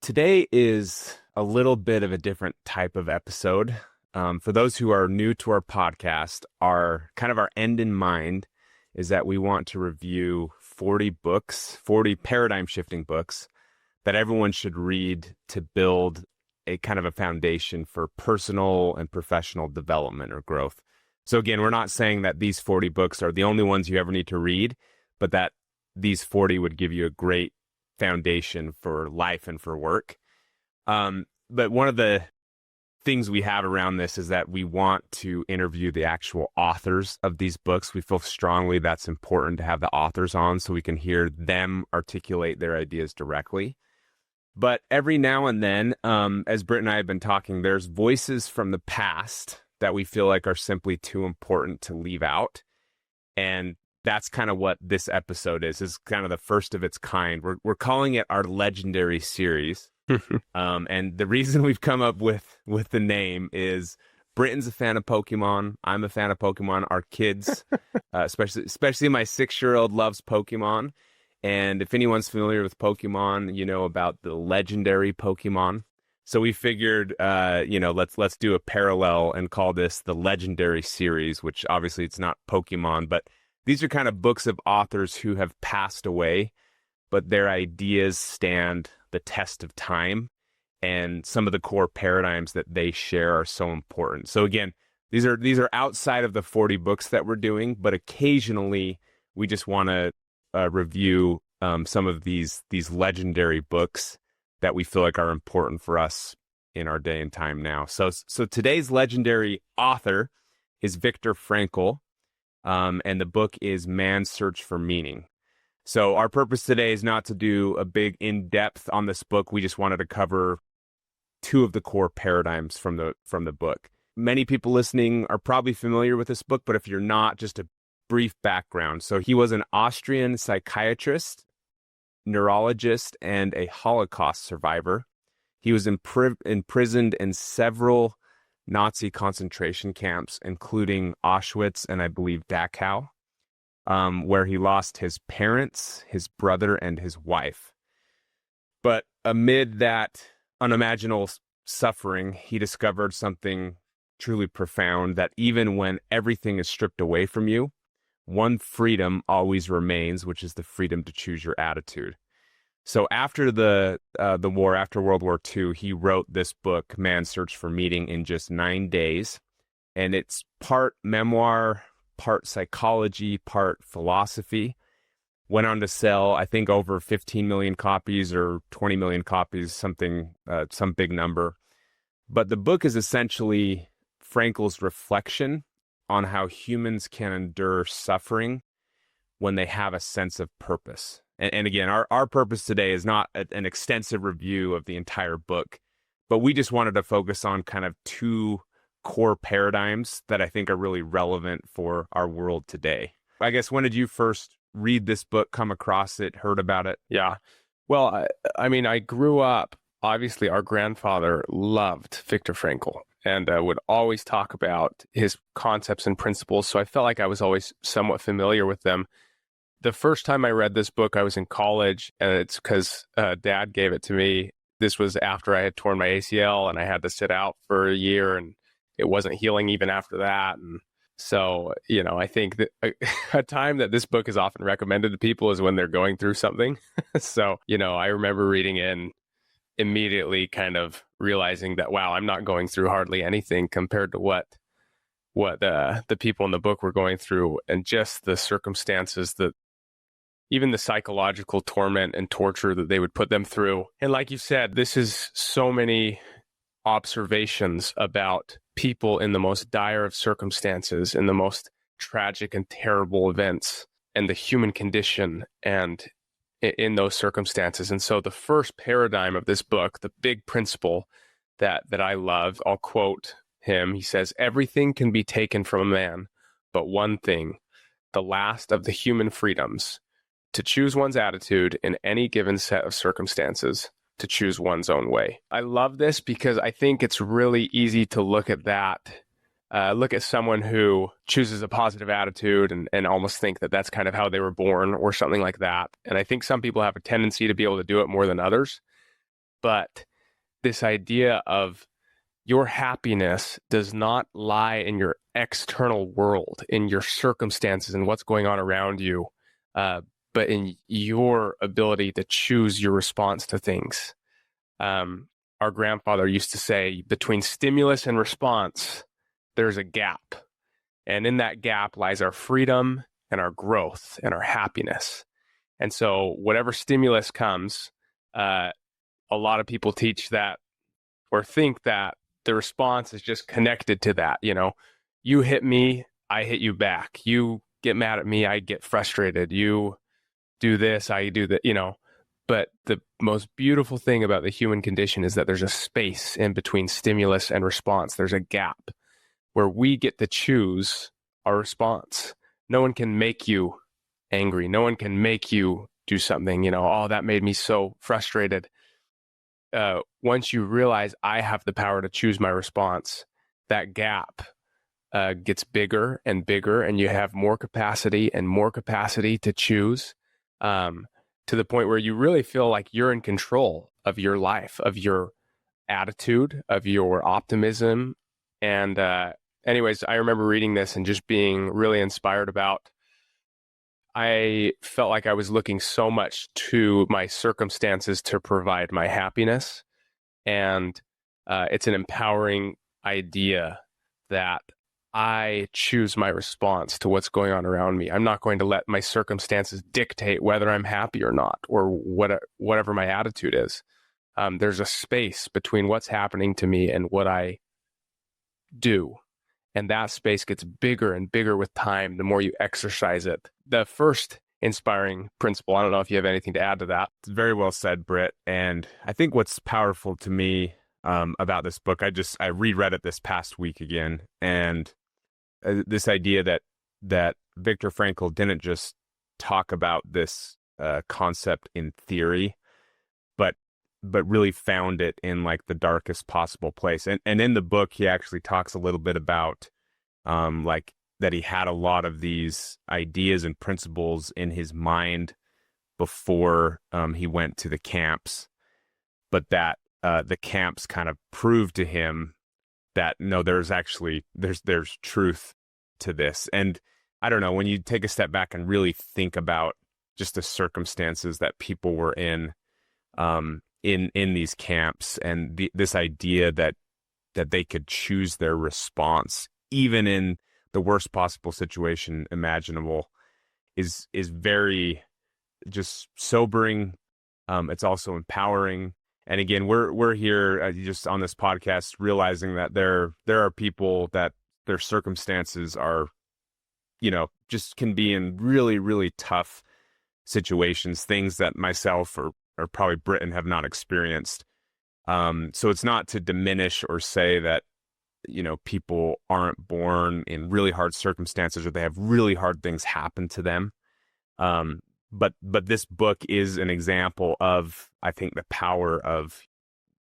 Today is a little bit of a different type of episode. For those who are new to our podcast, our end in mind is that we want to review 40 books, 40 paradigm shifting books that everyone should read to build a kind of a foundation for personal and professional development or growth. So again, we're not saying that these 40 books are the only ones you ever need to read, but that these 40 would give you a great foundation for life and for work. But one of the things we have around this is that we want to interview the actual authors of these books. We feel strongly that's important to have the authors on so we can hear them articulate their ideas directly. But every now and then, as Britt and I have been talking, there's voices from the past that we feel like are simply too important to leave out. And that's kind of what this episode is kind of the first of its kind. We're calling it our legendary series. And the reason we've come up with the name is Britain's a fan of Pokemon. I'm a fan of Pokemon. Our kids, especially my 6-year-old, loves Pokemon. And if anyone's familiar with Pokemon, you know about the legendary Pokemon. So we figured, let's do a parallel and call this the legendary series, which obviously it's not Pokemon, but these are kind of books of authors who have passed away, but their ideas stand the test of time. And some of the core paradigms that they share are so important. So again, these are outside of the 40 books that we're doing, but occasionally we just want to review some of these legendary books that we feel like are important for us in our day and time now. So today's legendary author is Viktor Frankl, and the book is Man's Search for Meaning. So our purpose today is not to do a big in-depth on this book. We just wanted to cover two of the core paradigms from the book. Many people listening are probably familiar with this book, but if you're not, just a brief background. So he was an Austrian psychiatrist, neurologist, and a Holocaust survivor. He was imprisoned in several Nazi concentration camps, including Auschwitz and I believe Dachau, where he lost his parents, his brother, and his wife. But amid that unimaginable suffering, he discovered something truly profound, that even when everything is stripped away from you, one freedom always remains, which is the freedom to choose your attitude. So after the war, after World War II, he wrote this book, Man's Search for Meaning, in just 9 days. And it's part memoir, part psychology, part philosophy. Went on to sell, I think, over 15 million copies or 20 million copies, some big number. But the book is essentially Frankl's reflection on how humans can endure suffering when they have a sense of purpose. And again, our purpose today is not an extensive review of the entire book, but we just wanted to focus on kind of two core paradigms that I think are really relevant for our world today. I guess, when did you first read this book, come across it, heard about it? Yeah. Well, I grew up, obviously our grandfather loved Viktor Frankl and would always talk about his concepts and principles. So I felt like I was always somewhat familiar with them. The first time I read this book, I was in college, and it's because Dad gave it to me. This was after I had torn my ACL and I had to sit out for a year, and it wasn't healing even after that. And so, I think that a time that this book is often recommended to people is when they're going through something. So, I remember reading it and immediately kind of realizing that, wow, I'm not going through hardly anything compared to what the people in the book were going through, and just the circumstances, that even the psychological torment and torture that they would put them through. And like you said, this is so many observations about people in the most dire of circumstances, in the most tragic and terrible events, and the human condition and in those circumstances. And so the first paradigm of this book, the big principle that I love, I'll quote him. He says, "Everything can be taken from a man, but one thing, the last of the human freedoms, to choose one's attitude in any given set of circumstances, to choose one's own way." I love this because I think it's really easy to look at that, look at someone who chooses a positive attitude and almost think that that's kind of how they were born or something like that. And I think some people have a tendency to be able to do it more than others. But this idea of your happiness does not lie in your external world, in your circumstances and what's going on around you, but in your ability to choose your response to things. Our grandfather used to say, between stimulus and response, there's a gap. And in that gap lies our freedom and our growth and our happiness. And so whatever stimulus comes, a lot of people teach that or think that the response is just connected to that. You hit me, I hit you back. You get mad at me, I get frustrated. You do this, I do that, But the most beautiful thing about the human condition is that there's a space in between stimulus and response. There's a gap where we get to choose our response. No one can make you angry. No one can make you do something, oh, that made me so frustrated. Once you realize I have the power to choose my response, that gap gets bigger and bigger, and you have more capacity and more capacity to choose, to the point where you really feel like you're in control of your life, of your attitude, of your optimism. And anyways, I remember reading this and just being really inspired about. I felt like I was looking so much to my circumstances to provide my happiness. And it's an empowering idea that I choose my response to what's going on around me. I'm not going to let my circumstances dictate whether I'm happy or not, or whatever my attitude is. There's a space between what's happening to me and what I do. And that space gets bigger and bigger with time, the more you exercise it. The first inspiring principle, I don't know if you have anything to add to that. It's very well said, Britt. And I think what's powerful to me about this book, I reread it this past week again. And this idea that Viktor Frankl didn't just talk about this concept in theory, but really found it in like the darkest possible place. And in the book, he actually talks a little bit about like that he had a lot of these ideas and principles in his mind before he went to the camps, but that the camps kind of proved to him that no, there's truth to this. And I don't know, when you take a step back and really think about just the circumstances that people were in these camps, and this idea that they could choose their response even in the worst possible situation imaginable is very just sobering. It's also empowering. And again, we're here just on this podcast realizing that there are people that their circumstances are, just can be in really, really tough situations, things that myself or probably Britain have not experienced. So it's not to diminish or say that, people aren't born in really hard circumstances or they have really hard things happen to them. But this book is an example of, I think, the power of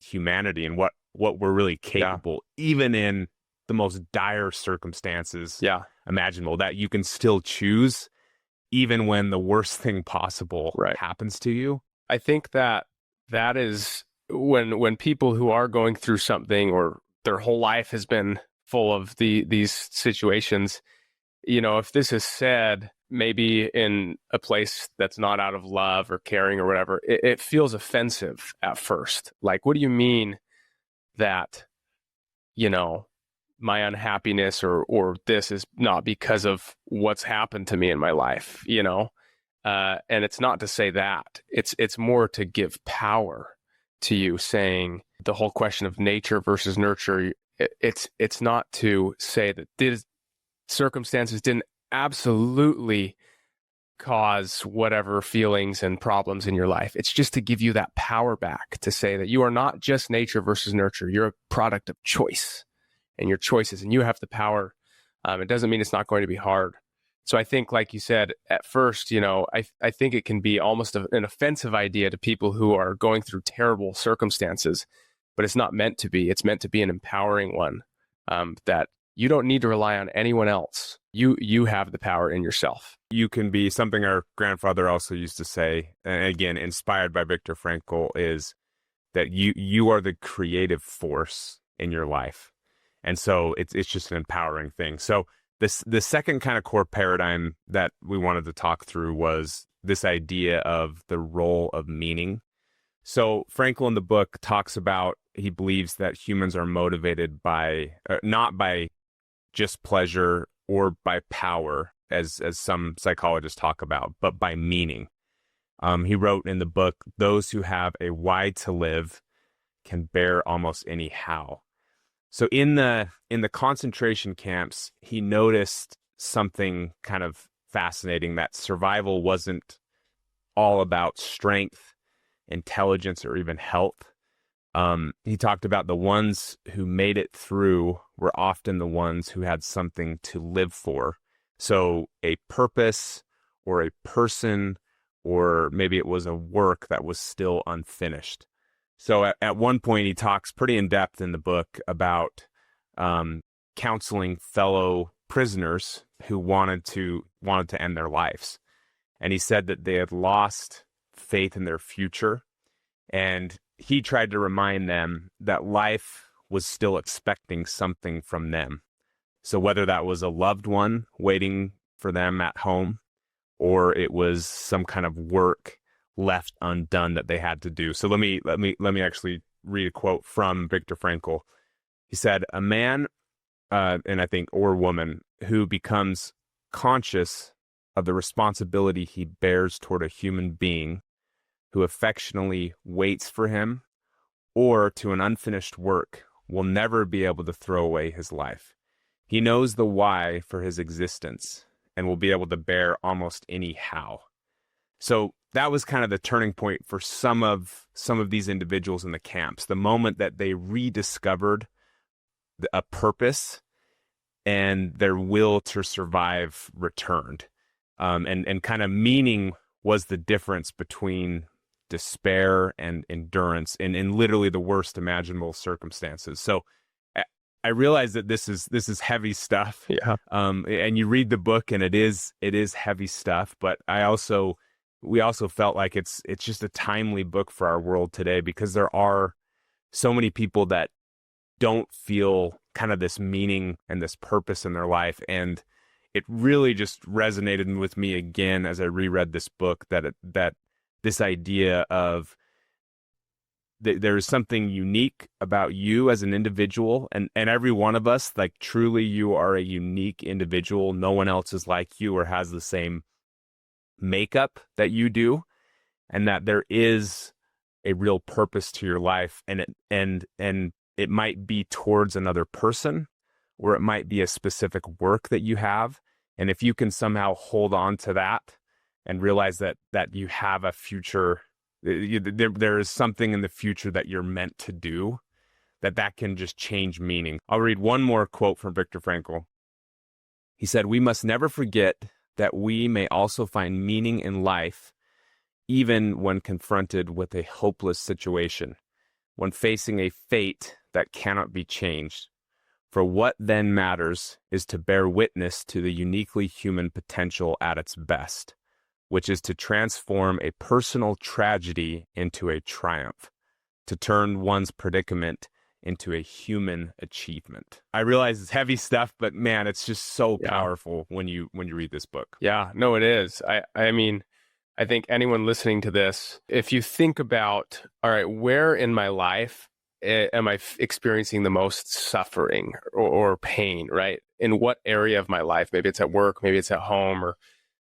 humanity and what we're really capable, even in the most dire circumstances imaginable, that you can still choose even when the worst thing possible happens to you. I think that is when people who are going through something or their whole life has been full of these situations, if this is said maybe in a place that's not out of love or caring or whatever, it feels offensive at first. Like, what do you mean that, my unhappiness or this is not because of what's happened to me in my life, and it's not to say that. It's more to give power to you, saying the whole question of nature versus nurture. It's not to say that these circumstances didn't absolutely cause whatever feelings and problems in your life. It's just to give you that power back to say that you are not just nature versus nurture. You're a product of choice and your choices, and you have the power. It doesn't mean it's not going to be hard. So I think, like you said, at first, I think it can be almost an offensive idea to people who are going through terrible circumstances, but it's not meant to be. It's meant to be an empowering one, that you don't need to rely on anyone else. You have the power in yourself. You can be something our grandfather also used to say, and again, inspired by Viktor Frankl, is that you are the creative force in your life. And so it's just an empowering thing. So the second kind of core paradigm that we wanted to talk through was this idea of the role of meaning. So Frankl in the book talks about, he believes that humans are motivated by not by just pleasure or by power, as some psychologists talk about, but by meaning. He wrote in the book, those who have a why to live can bear almost any how. So in the concentration camps, he noticed something kind of fascinating, that survival wasn't all about strength, intelligence, or even health. He talked about the ones who made it through were often the ones who had something to live for. So a purpose or a person, or maybe it was a work that was still unfinished. So at one point, he talks pretty in depth in the book about counseling fellow prisoners who wanted to end their lives. And he said that they had lost faith in their future. And he tried to remind them that life was still expecting something from them. So whether that was a loved one waiting for them at home, or it was some kind of work left undone that they had to do. So let me actually read a quote from Viktor Frankl. He said, "A man, and I think, or woman, who becomes conscious of the responsibility he bears toward a human being who affectionately waits for him or to an unfinished work will never be able to throw away his life. He knows the why for his existence and will be able to bear almost any how." So that was kind of the turning point for some of these individuals in the camps, the moment that they rediscovered a purpose and their will to survive returned. And kind of meaning was the difference between despair and endurance in literally the worst imaginable circumstances. So I realize that this is heavy stuff. Yeah. And you read the book and it is heavy stuff, but we also felt like it's just a timely book for our world today, because there are so many people that don't feel kind of this meaning and this purpose in their life. And it really just resonated with me again as I reread this book, that this idea of there is something unique about you as an individual, and every one of us, like truly you are a unique individual. No one else is like you or has the same makeup that you do, and that there is a real purpose to your life, and it might be towards another person, or it might be a specific work that you have. And if you can somehow hold on to that and realize that you have a future, there is something in the future that you're meant to do, that can just change meaning. I'll read one more quote from Viktor Frankl. He said, "We must never forget that we may also find meaning in life, even when confronted with a hopeless situation, when facing a fate that cannot be changed. For what then matters is to bear witness to the uniquely human potential at its best, which is to transform a personal tragedy into a triumph, to turn one's predicament into a human achievement." I realize it's heavy stuff, but man, it's just so powerful when you read this book. Yeah, no, it is. I mean, I think anyone listening to this, if you think about, all right, where in my life am I experiencing the most suffering or pain, right? In what area of my life? Maybe it's at work, maybe it's at home, or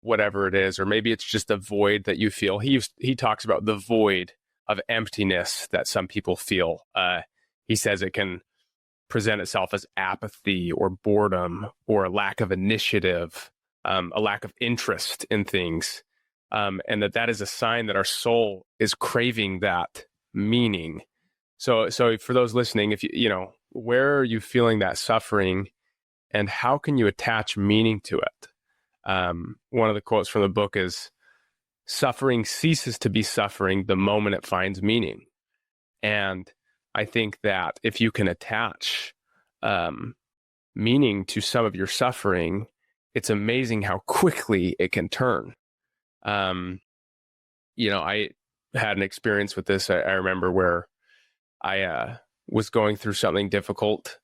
whatever it is, or maybe it's just a void that you feel. He talks about the void of emptiness that some people feel. He says it can present itself as apathy or boredom or a lack of initiative, a lack of interest in things, and that is a sign that our soul is craving that meaning. So for those listening, if where are you feeling that suffering, and how can you attach meaning to it? One of the quotes from the book is, "Suffering ceases to be suffering the moment it finds meaning." And I think that if you can attach meaning to some of your suffering, it's amazing how quickly it can turn. I had an experience with this. I remember where I was going through something difficult,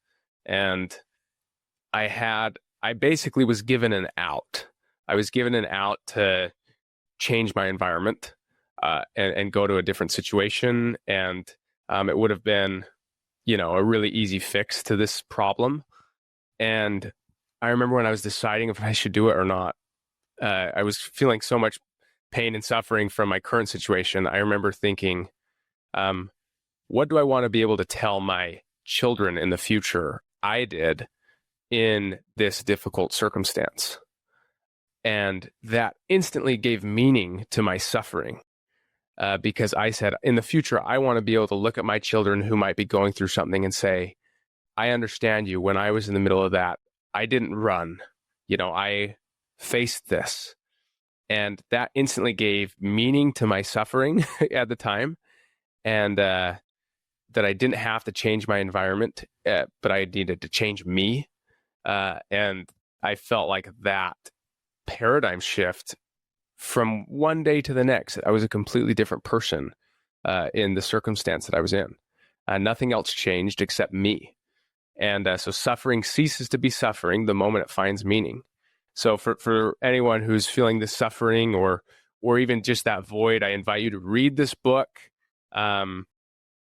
and I basically was given an out. I was given an out to change my environment, and go to a different situation. And it would have been, a really easy fix to this problem. And I remember when I was deciding if I should do it or not, I was feeling so much pain and suffering from my current situation. I remember thinking, what do I want to be able to tell my children in the future I did in this difficult circumstance? And that instantly gave meaning to my suffering, because I said, in the future, I want to be able to look at my children who might be going through something and say, I understand you. When I was in the middle of that, I didn't run. I faced this. And that instantly gave meaning to my suffering at the time. And that I didn't have to change my environment, but I needed to change me. And I felt like that paradigm shift from one day to the next, I was a completely different person in the circumstance that I was in. Nothing else changed except me. And so suffering ceases to be suffering the moment it finds meaning. So for anyone who's feeling this suffering or even just that void, I invite you to read this book.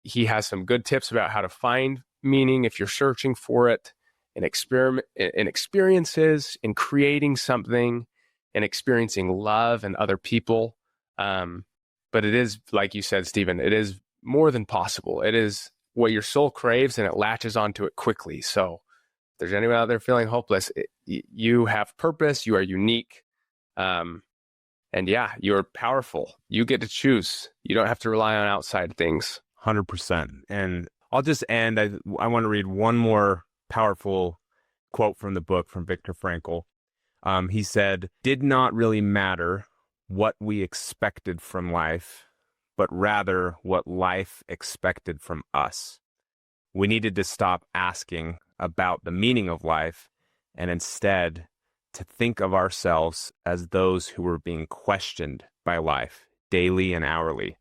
He has some good tips about how to find meaning if you're searching for it, in experiences, in creating something, in experiencing love and other people. But it is, like you said, Stephen, it is more than possible. It is what your soul craves, and it latches onto it quickly. So if there's anyone out there feeling hopeless, you have purpose, you are unique. And yeah, you're powerful. You get to choose. You don't have to rely on outside things. 100%. And I'll just end. I want to read one more powerful quote from the book from Viktor Frankl. He said, "Did not really matter what we expected from life, but rather what life expected from us. We needed to stop asking about the meaning of life and instead to think of ourselves as those who were being questioned by life daily and hourly.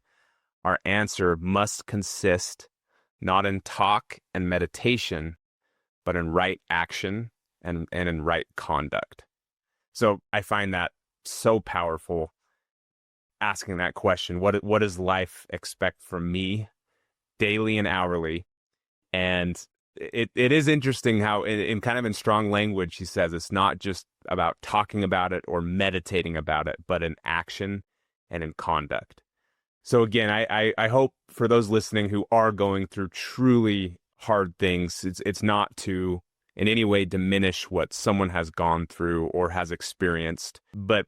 Our answer must consist not in talk and meditation, but in right action and in right conduct." So I find that so powerful, asking that question, what does life expect from me daily and hourly? And it is interesting how in kind of in strong language, he says it's not just about talking about it or meditating about it, but in action and in conduct. So again, I hope for those listening who are going through truly hard things, it's not to in any way diminish what someone has gone through or has experienced. But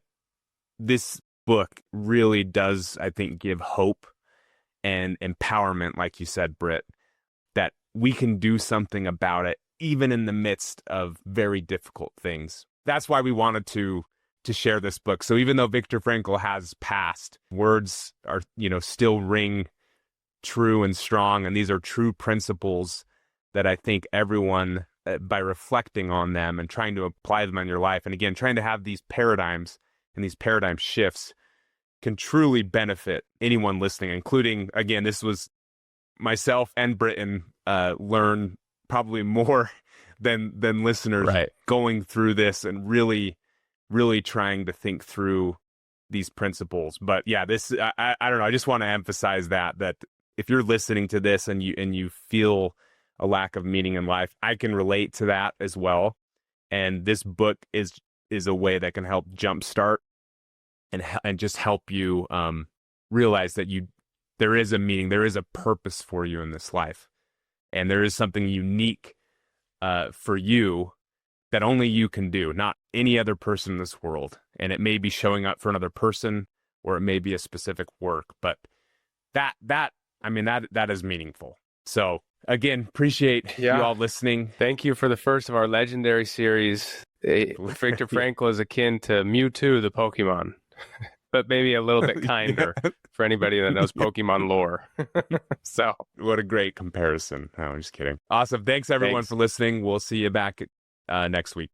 this book really does, I think, give hope and empowerment, like you said, Britt, that we can do something about it, even in the midst of very difficult things. That's why we wanted to share this book. So even though Viktor Frankl has passed, words are, still ring true and strong. And these are true principles that I think everyone, by reflecting on them and trying to apply them in your life, and again, trying to have these paradigms and these paradigm shifts, can truly benefit anyone listening, including, again, this was myself and Britain learn probably more than listeners going through this and really trying to think through these principles. But yeah, this, I don't know, I just want to emphasize that if you're listening to this and you feel a lack of meaning in life, I can relate to that as well. And this book is a way that can help jumpstart and just help you realize that there is a meaning, there is a purpose for you in this life, and there is something unique for you that only you can do, not any other person in this world. And it may be showing up for another person, or it may be a specific work, but that is meaningful. So again, appreciate you all listening. Thank you for the first of our legendary series. Viktor Frankl is akin to Mewtwo, the Pokemon, but maybe a little bit kinder for anybody that knows Pokemon lore. So what a great comparison. No, I'm just kidding. Awesome. Thanks everyone for listening. We'll see you back next week.